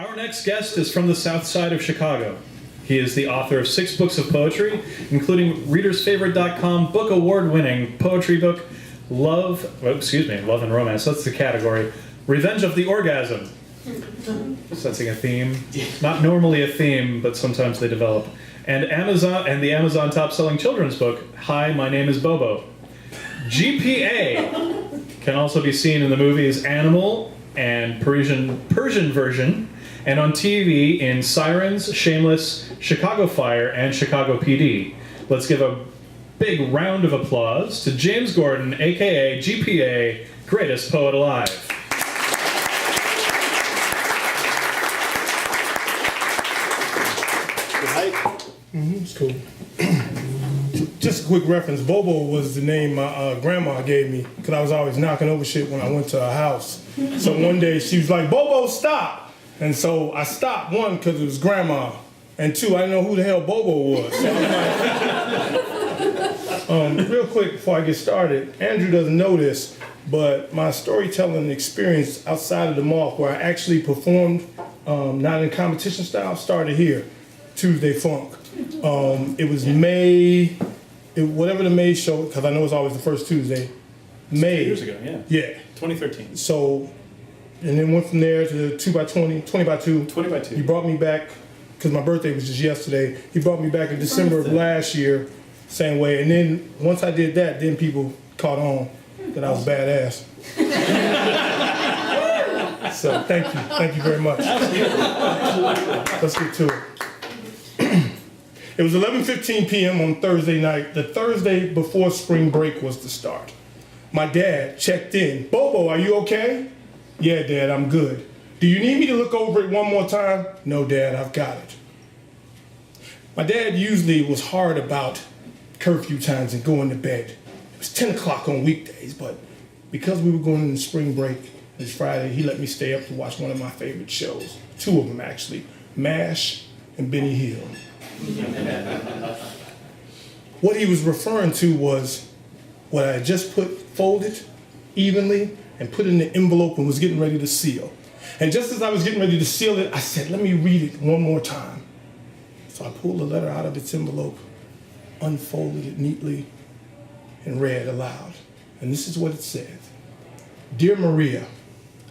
Our next guest is from the south side of Chicago. He is the author of 6 books of poetry, including ReadersFavorite.com book award-winning poetry book, Love and Romance, that's the category, Revenge of the Orgasm. Sensing a theme. Not normally a theme, but sometimes they develop. And the Amazon top-selling children's book, Hi, My Name is Bobo. G.P.A. can also be seen in the movies Animal and Persian version, and on TV in Sirens, Shameless, Chicago Fire, and Chicago PD. Let's give a big round of applause to James Gordon, aka GPA, greatest poet alive. It's cool. Just a quick reference, Bobo was the name my grandma gave me because I was always knocking over shit when I went to her house. So one day she was like, Bobo, stop! And so I stopped, one, because it was grandma, and two, I didn't know who the hell Bobo was. So I'm like, real quick before I get started, Andrew doesn't know this, but my storytelling experience outside of the mall where I actually performed, not in competition style, started here, Tuesday Funk. It was May, whatever the May show, because I know it's always the first Tuesday. May. 2 years ago, yeah. Yeah. 2013. So, and then went from there to 2 by 20, 20 by 2. 20 by 2. He brought me back, because my birthday was just yesterday. He brought me back in December of last year, same way. And then once I did that, then people caught on that I was badass. So thank you very much. Let's get to it. It was 11:15 p.m. on Thursday night, the Thursday before spring break was to start. My dad checked in. Bobo, are you okay? Yeah, Dad, I'm good. Do you need me to look over it one more time? No, Dad, I've got it. My dad usually was hard about curfew times and going to bed. It was 10 o'clock on weekdays, but because we were going into spring break this Friday, he let me stay up to watch one of my favorite shows. 2 of them, actually, MASH and Benny Hill. What he was referring to was what I had just folded evenly and put in the envelope and was getting ready to seal. And just as I was getting ready to seal it, I said, let me read it one more time. So I pulled the letter out of its envelope, unfolded it neatly, and read aloud. And this is what it said. Dear Maria,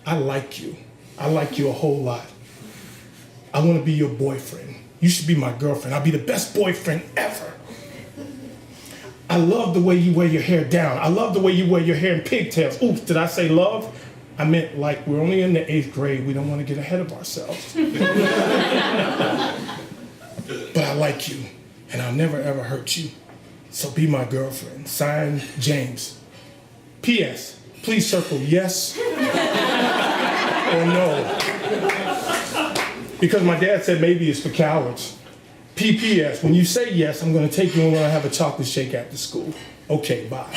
I like you. I like you a whole lot. I want to be your boyfriend. You should be my girlfriend. I'll be the best boyfriend ever. I love the way you wear your hair down. I love the way you wear your hair in pigtails. Oops, did I say love? I meant like we're only in the 8th grade. We don't want to get ahead of ourselves. But I like you, and I'll never ever hurt you. So be my girlfriend. Signed, James. P.S. Please circle yes or no. Because my dad said maybe it's for cowards. P.P.S. When you say yes, I'm going to take you and we're going to have a chocolate shake after school. Okay, bye.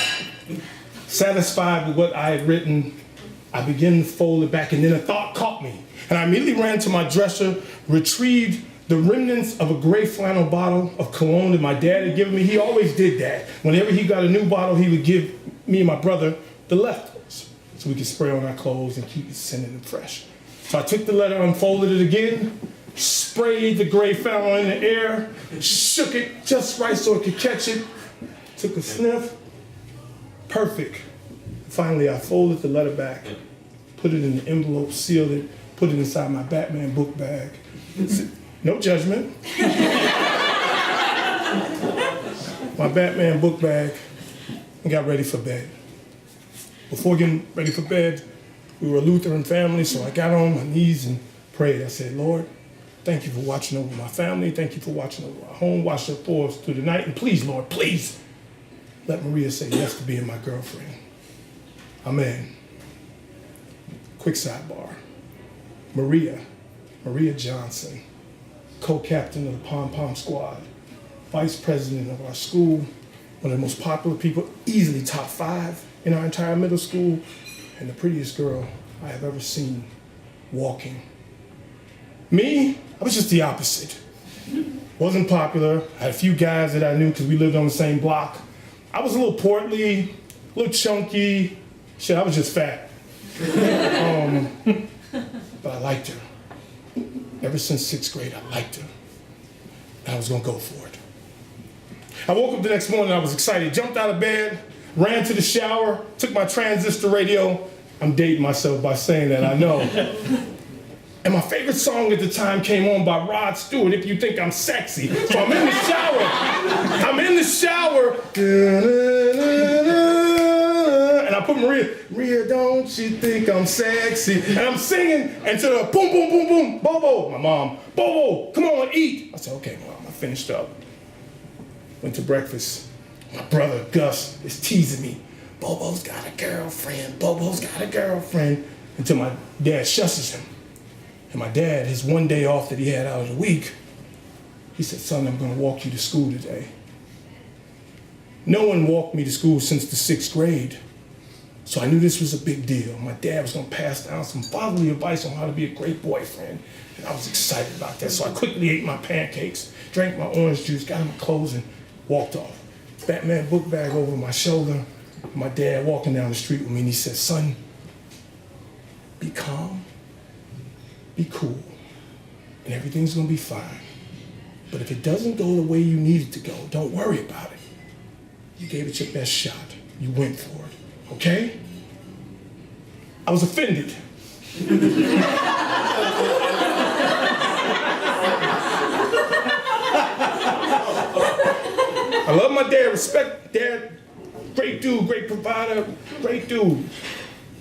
Satisfied with what I had written, I began to fold it back, and then a thought caught me. And I immediately ran to my dresser, retrieved the remnants of a gray flannel bottle of cologne that my dad had given me. He always did that. Whenever he got a new bottle, he would give me and my brother the leftovers so we could spray on our clothes and keep it scented and fresh. So I took the letter, unfolded it again, sprayed the gray flannel in the air, shook it just right so it could catch it, took a sniff, perfect. Finally, I folded the letter back, put it in the envelope, sealed it, put it inside my Batman book bag. No judgment. My Batman book bag, and got ready for bed. Before getting ready for bed, we were a Lutheran family, so I got on my knees and prayed. I said, Lord, thank you for watching over my family. Thank you for watching over our home. Watch it for us through the night. And please, Lord, please, let Maria say yes to being my girlfriend. Amen. Quick sidebar. Maria Johnson, co-captain of the Pom Pom Squad, vice president of our school, one of the most popular people, easily top 5 in our entire middle school, and the prettiest girl I have ever seen walking. Me, I was just the opposite. Wasn't popular. I had a few guys that I knew because we lived on the same block. I was a little portly, a little chunky. Shit, I was just fat. But I liked her. Ever since 6th grade, I liked her. I was gonna go for it. I woke up the next morning, I was excited, jumped out of bed, ran to the shower, took my transistor radio. I'm dating myself by saying that, I know. And my favorite song at the time came on by Rod Stewart, If You Think I'm Sexy. So I'm in the shower. And I put Maria, don't you think I'm sexy? And I'm singing, and to the boom, boom, boom, boom, Bobo, my mom, Bobo, come on, eat. I said, okay, Mom, I finished up. Went to breakfast. My brother, Gus, is teasing me. Bobo's got a girlfriend, Bobo's got a girlfriend. Until my dad shusses him. And my dad, his one day off that he had out of the week, he said, son, I'm gonna walk you to school today. No one walked me to school since the 6th grade. So I knew this was a big deal. My dad was gonna pass down some fatherly advice on how to be a great boyfriend. And I was excited about that. So I quickly ate my pancakes, drank my orange juice, got in my clothes and walked off. Batman book bag over my shoulder. My dad walking down the street with me and he said, son, be calm, be cool, and everything's gonna be fine. But if it doesn't go the way you need it to go, don't worry about it. You gave it your best shot. You went for it, okay? I was offended. I love my dad, respect dad, great dude, great provider, great dude.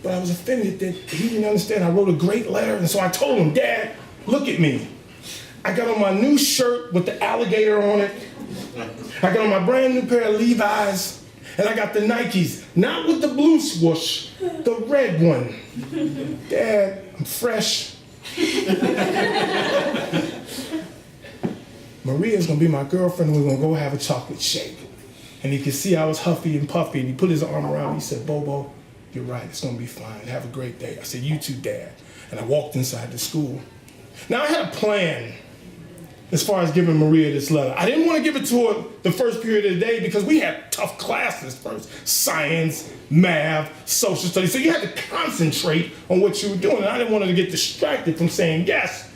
But I was offended that he didn't understand I wrote a great letter, and so I told him, Dad, look at me. I got on my new shirt with the alligator on it. I got on my brand new pair of Levi's, and I got the Nikes, not with the blue swoosh, the red one. Dad, I'm fresh. Maria's gonna be my girlfriend, and we're gonna go have a chocolate shake. And he could see I was huffy and puffy, and he put his arm around me, he said, Bobo, you're right, it's gonna be fine, have a great day. I said, you too, Dad. And I walked inside the school. Now I had a plan as far as giving Maria this letter. I didn't want to give it to her the first period of the day because we had tough classes first. Science, math, social studies. So you had to concentrate on what you were doing. And I didn't want her to get distracted from saying yes.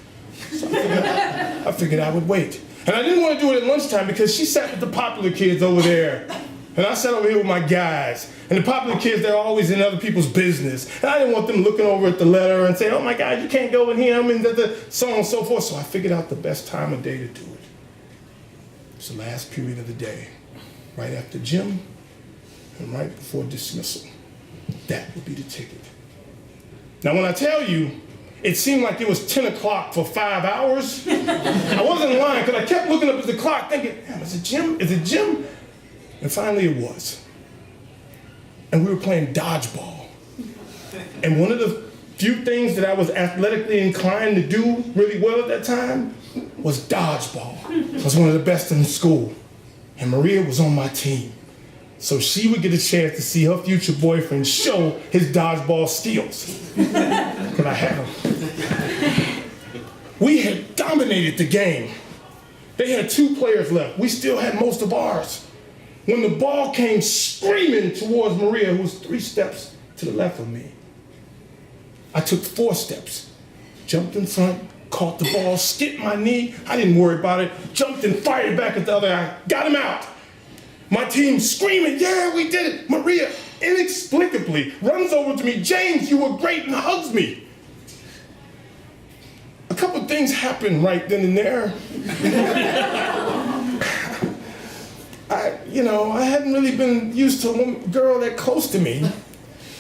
So I figured I would wait. And I didn't want to do it at lunchtime because she sat with the popular kids over there. And I sat over here with my guys. And the popular kids, they're always in other people's business. And I didn't want them looking over at the letter and saying, oh my God, you can't go with him, and so on and so forth. So I figured out the best time of day to do it. It's the last period of the day, right after gym and right before dismissal. That would be the ticket. Now when I tell you, it seemed like it was 10 o'clock for 5 hours. I wasn't lying, because I kept looking up at the clock thinking, damn, is it gym? Is it gym? And finally it was. And we were playing dodgeball. And one of the few things that I was athletically inclined to do really well at that time was dodgeball. I was one of the best in school. And Maria was on my team. So she would get a chance to see her future boyfriend show his dodgeball skills. Because I had them. We had dominated the game. They had 2 players left. We still had most of ours. When the ball came screaming towards Maria, who was 3 steps to the left of me, I took 4 steps, jumped in front, caught the ball, skipped my knee. I didn't worry about it. Jumped and fired back at the other eye. Got him out. My team screaming, yeah, we did it. Maria inexplicably runs over to me. James, you were great, and hugs me. A couple things happened right then and there. I hadn't really been used to a girl that close to me.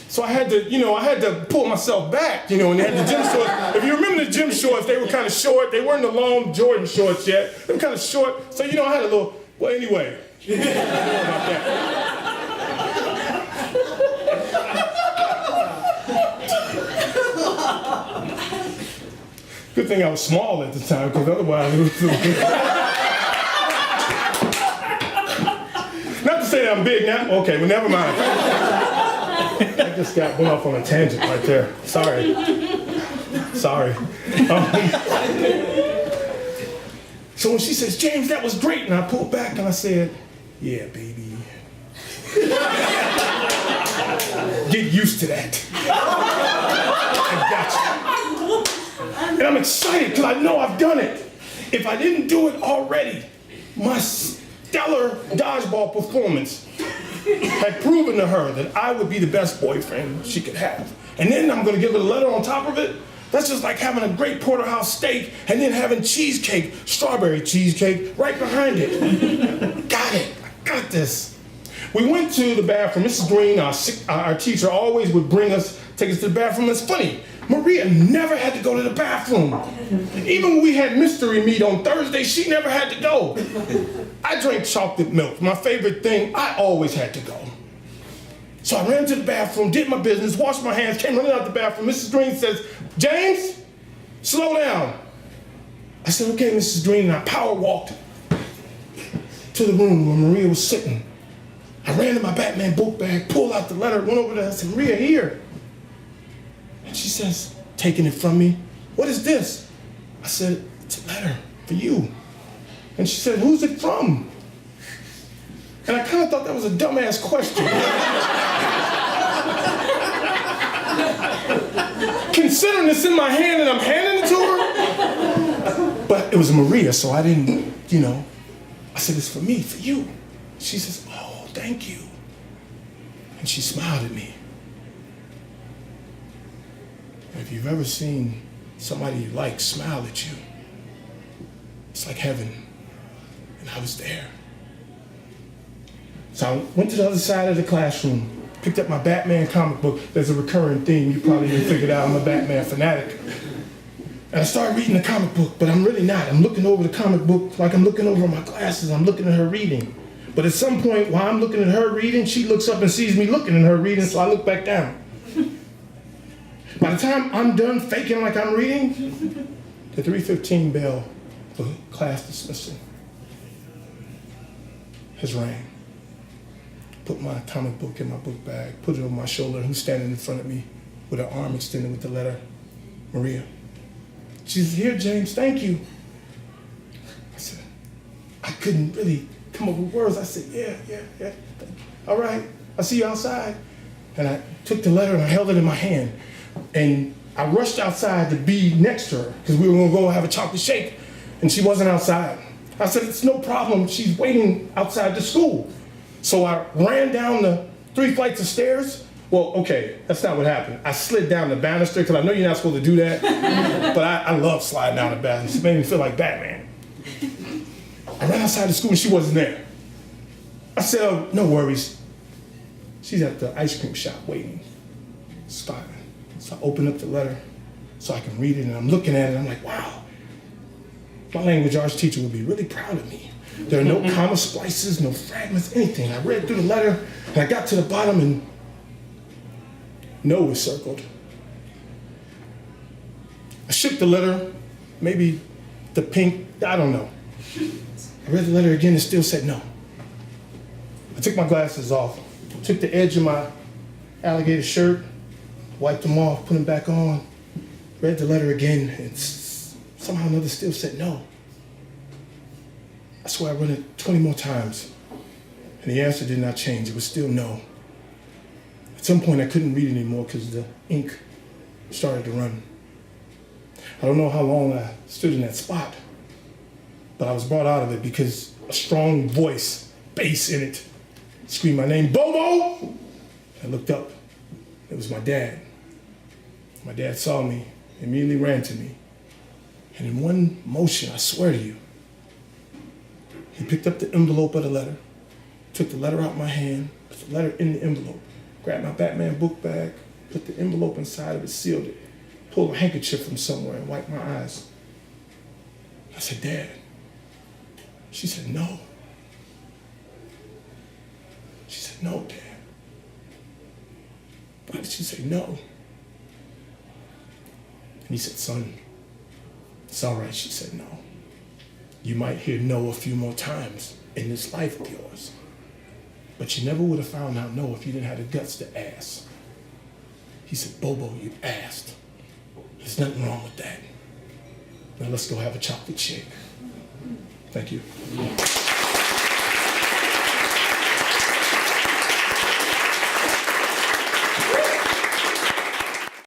So I had to pull myself back, and they had the gym shorts. If you remember the gym shorts, they were kind of short. They weren't the long Jordan shorts yet. They were kind of short. So, I had a little, well, anyway. Don't worry about that. Good thing I was small at the time, because otherwise it was Not to say that I'm big now. Okay, well, never mind. I just went off on a tangent right there. Sorry. So when she says, James, that was great, and I pulled back and I said, yeah, baby. Get used to that. I got you. And I'm excited because I know I've done it. If I didn't do it already, my stellar dodgeball performance had proven to her that I would be the best boyfriend she could have. And then I'm gonna give her a letter on top of it. That's just like having a great porterhouse steak and then having cheesecake, strawberry cheesecake, right behind it. Got it, I got this. We went to the bathroom. Mrs. Green, our teacher, always would take us to the bathroom. It's funny, Maria never had to go to the bathroom. Even when we had mystery meat on Thursday, she never had to go. I drank chocolate milk, my favorite thing. I always had to go. So I ran to the bathroom, did my business, washed my hands, came running out the bathroom. Mrs. Green says, "James, slow down." I said, "Okay, Mrs. Green," and I power walked to the room where Maria was sitting. I ran to my Batman book bag, pulled out the letter, went over there, I said, "Maria, here." And she says, taking it from me, "What is this?" I said, "It's a letter for you." And she said, "Who's it from?" And I kind of thought that was a dumbass question. Considering it's in my hand and I'm handing it to her. But it was Maria, so I didn't, I said, "It's for me, for you." She says, "Oh, thank you." And she smiled at me. If you've ever seen somebody you like smile at you, it's like heaven. And I was there. So I went to the other side of the classroom, picked up my Batman comic book. There's a recurring theme. You probably even figured out I'm a Batman fanatic. And I started reading the comic book, but I'm really not. I'm looking over the comic book like I'm looking over my glasses. I'm looking at her reading. But at some point, while I'm looking at her reading, she looks up and sees me looking at her reading, so I look back down. By the time I'm done faking like I'm reading, the 3:15 bell for class dismissal has rang. Put my comic book in my book bag, put it on my shoulder. Who's standing in front of me with her arm extended with the letter? Maria. She says, "Here, James, thank you." I said, I couldn't really come up with words. I said, yeah. All right, I'll see you outside. And I took the letter and I held it in my hand. And I rushed outside to be next to her because we were gonna go have a chocolate shake, and she wasn't outside. I said, "It's no problem, she's waiting outside the school." So I ran down the 3 flights of stairs. Well, okay, that's not what happened. I slid down the banister because I know you're not supposed to do that, but I love sliding down the banister. It made me feel like Batman. I ran outside the school and she wasn't there. I said, "Oh, no worries. She's at the ice cream shop waiting." It's fine. So I open up the letter so I can read it, and I'm looking at it, I'm like, wow, my language arts teacher would be really proud of me. There are no comma splices, no fragments, anything. I read through the letter, and I got to the bottom, and no was circled. I shook the letter, maybe the pink, I don't know. I read the letter again and still said no. I took my glasses off, took the edge of my alligator shirt, wiped them off, put them back on, read the letter again, and somehow or another still said no. I swear I read it 20 more times, and the answer did not change. It was still no. At some point, I couldn't read anymore because the ink started to run. I don't know how long I stood in that spot, but I was brought out of it because a strong voice, bass in it, screamed my name, "Bobo!" I looked up. It was my dad. My dad saw me, immediately ran to me. And in one motion, I swear to you, he picked up the envelope of the letter, took the letter out of my hand, put the letter in the envelope, grabbed my Batman book bag, put the envelope inside of it, sealed it, pulled a handkerchief from somewhere and wiped my eyes. I said, "Dad." She said, "No." She said, "No, Dad." Why did she say no? And he said, "Son, it's all right." She said, "No. You might hear no a few more times in this life of yours, but you never would have found out no if you didn't have the guts to ask." He said, "Bobo, you asked. There's nothing wrong with that. Now let's go have a chocolate shake." Thank you.